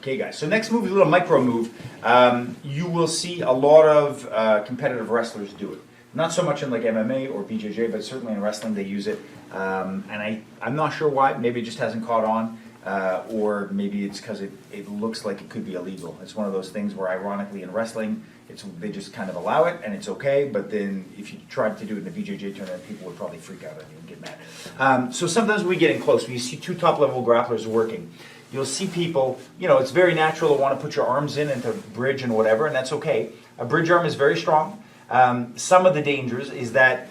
Okay, guys, so next move is a little micro move. You will see a lot of competitive wrestlers do it. Not so much in like MMA or BJJ, but certainly in wrestling they use it. And I'm not sure why. Maybe it just hasn't caught on, or maybe it's because it looks like it could be illegal. It's one of those things where, ironically, in wrestling, they just kind of allow it and it's okay. But then if you tried to do it in a BJJ tournament, people would probably freak out and get mad. So sometimes we get in close. When you see two top-level grapplers working, you'll see people, it's very natural to want to put your arms in and to bridge and whatever, and that's okay. A bridge arm is very strong. Some of the dangers is that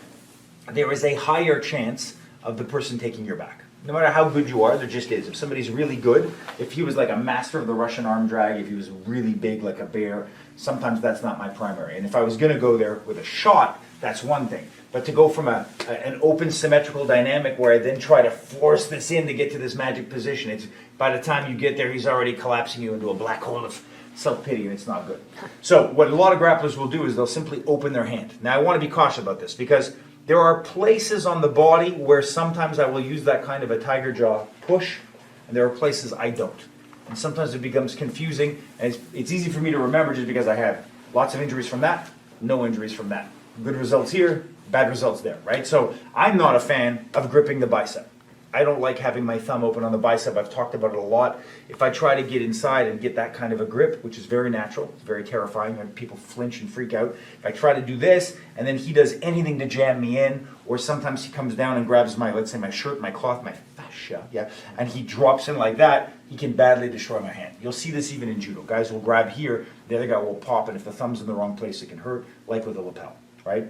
there is a higher chance of the person taking your back. No matter how good you are, there just is. If somebody's really good, if he was like a master of the Russian arm drag, if he was really big like a bear, sometimes that's not my primary. And if I was going to go there with a shot, that's one thing. But to go from an open symmetrical dynamic where I then try to force this in to get to this magic position, it's by the time you get there, he's already collapsing you into a black hole of self-pity, and it's not good. So what a lot of grapplers will do is they'll simply open their hand. Now I want to be cautious about this because there are places on the body where sometimes I will use that kind of a tiger jaw push, and there are places I don't. And sometimes it becomes confusing, and it's easy for me to remember just because I have lots of injuries from that, no injuries from that. Good results here, bad results there, right? So I'm not a fan of gripping the bicep. I don't like having my thumb open on the bicep. I've talked about it a lot. If I try to get inside and get that kind of a grip, which is very natural, it's very terrifying, and people flinch and freak out. If I try to do this, and then he does anything to jam me in, or sometimes he comes down and grabs let's say my shirt, my cloth, my fascia, and he drops in like that, he can badly destroy my hand. You'll see this even in judo. Guys will grab here, the other guy will pop, and if the thumb's in the wrong place, it can hurt, like with the lapel, right?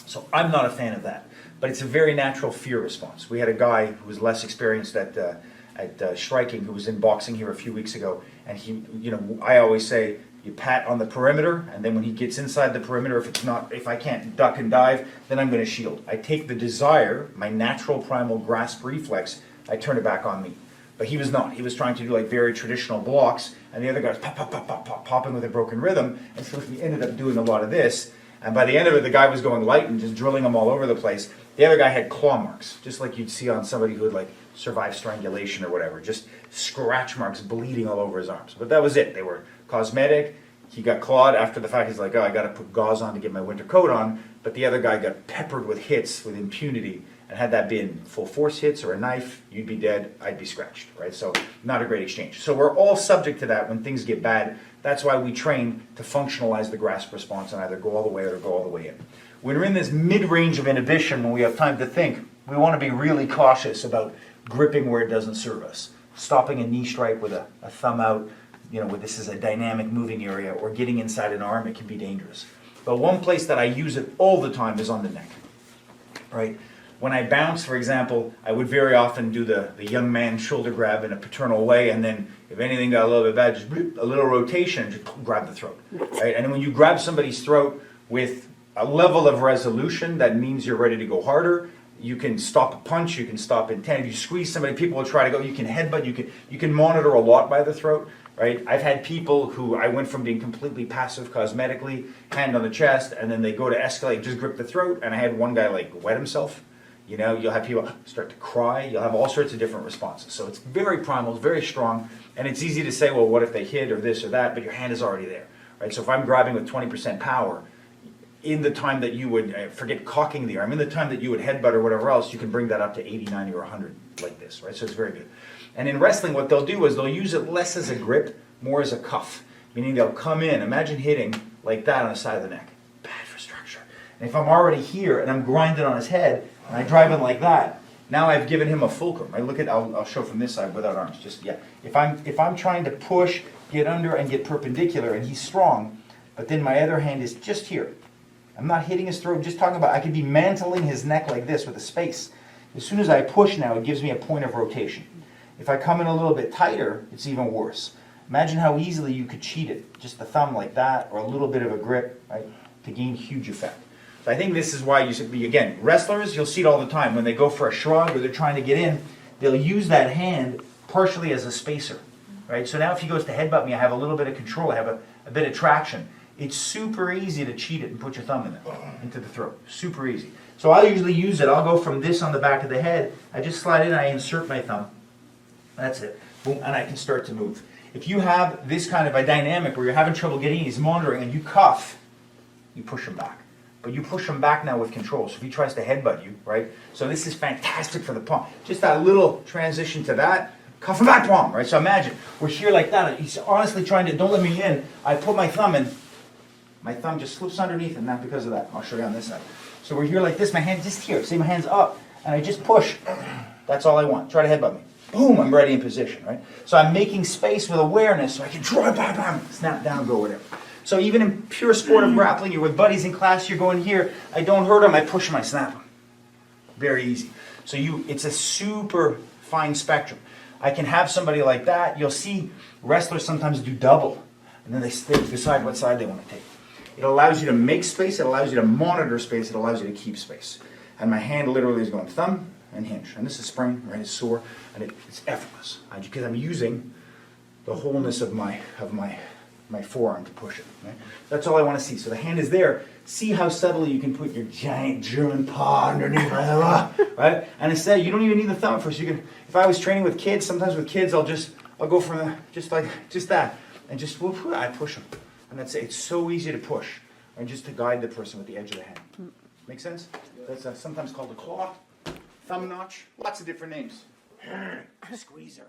So I'm not a fan of that. But it's a very natural fear response. We had a guy who was less experienced at striking, who was in boxing here a few weeks ago, and I always say you pat on the perimeter, and then when he gets inside the perimeter, if I can't duck and dive, then I'm going to shield. I take the desire, my natural primal grasp reflex, I turn it back on me. But he was not. He was trying to do like very traditional blocks, and the other guy was pop, pop, pop, pop, pop, popping with a broken rhythm, and so we ended up doing a lot of this. And by the end of it, the guy was going light and just drilling them all over the place. The other guy had claw marks, just like you'd see on somebody who had like survived strangulation or whatever, just scratch marks bleeding all over his arms. But that was it. They were cosmetic. He got clawed after the fact. He's like, I got to put gauze on to get my winter coat on. But the other guy got peppered with hits with impunity. And had that been full force hits or a knife, you'd be dead, I'd be scratched, right? So not a great exchange. So we're all subject to that when things get bad. That's why we train to functionalize the grasp response and either go all the way out or go all the way in. When we're in this mid-range of inhibition, when we have time to think, we want to be really cautious about gripping where it doesn't serve us. Stopping a knee strike with a thumb out, where this is a dynamic moving area, or getting inside an arm, it can be dangerous. But one place that I use it all the time is on the neck, right? When I bounce, for example, I would very often do the young man shoulder grab in a paternal way, and then if anything got a little bit bad, just a little rotation, just grab the throat. Right? And when you grab somebody's throat with a level of resolution, that means you're ready to go harder. You can stop a punch, you can stop intent. If you squeeze somebody, people will try to go. You can headbutt, you can monitor a lot by the throat. Right? I've had people who I went from being completely passive cosmetically, hand on the chest, and then they go to escalate, just grip the throat, and I had one guy like wet himself. You'll have people start to cry. You'll have all sorts of different responses. So it's very primal, it's very strong, and it's easy to say, well, what if they hit or this or that, but your hand is already there. Right? So if I'm grabbing with 20% power, in the time that you would, forget cocking the arm, in the time that you would headbutt or whatever else, you can bring that up to 80, 90, or 100 like this. Right? So it's very good. And in wrestling, what they'll do is they'll use it less as a grip, more as a cuff, meaning they'll come in, imagine hitting like that on the side of the neck. Bad for structure. And if I'm already here and I'm grinding on his head, and I drive in like that, now I've given him a fulcrum. I'll show from this side without arms. If I'm trying to push, get under, and get perpendicular, and he's strong, but then my other hand is just here. I'm not hitting his throat. I'm just talking about I could be mantling his neck like this with a space. As soon as I push now, it gives me a point of rotation. If I come in a little bit tighter, it's even worse. Imagine how easily you could cheat it. Just the thumb like that, or a little bit of a grip, right, to gain huge effect. I think this is why you should be, again, wrestlers, you'll see it all the time. When they go for a shrug or they're trying to get in, they'll use that hand partially as a spacer. Right? So now if he goes to headbutt me, I have a little bit of control, I have a bit of traction. It's super easy to cheat it and put your thumb in there, into the throat. Super easy. So I'll usually use it. I'll go from this on the back of the head. I just slide in, I insert my thumb. That's it. Boom, and I can start to move. If you have this kind of a dynamic where you're having trouble getting, he's monitoring, and you cuff, you push him back. But you push him back now with control. So if he tries to headbutt you, right? So this is fantastic for the palm. Just that little transition to that, cuff him back palm, right? So imagine, we're here like that. He's honestly trying to, don't let me in. I put my thumb in. My thumb just slips underneath, and not because of that. I'll show you on this side. So we're here like this. My hand just here. See, my hand's up. And I just push. That's all I want. Try to headbutt me. Boom, I'm ready in position, right? So I'm making space with awareness so I can draw, bam, bam, snap down, go, whatever. So even in pure sport of grappling, you're with buddies in class, you're going here, I don't hurt them, I push them, I snap them. Very easy. So it's a super fine spectrum. I can have somebody like that. You'll see wrestlers sometimes do double, and then they decide what side they want to take. It allows you to make space, it allows you to monitor space, it allows you to keep space. And my hand literally is going thumb and hinge. And this is spring, right? It's sore, and it's effortless. Because I'm using the wholeness of my forearm to push it. Right? That's all I want to see. So the hand is there. See how subtly you can put your giant German paw underneath, right? And instead, you don't even need the thumb first. You can. If I was training with kids, sometimes with kids, I'll go from just that, and just whoop, I push them, and that's it. It's so easy to push, and just to guide the person with the edge of the hand. Make sense? That's sometimes called a claw, thumb notch, lots of different names. Squeezer.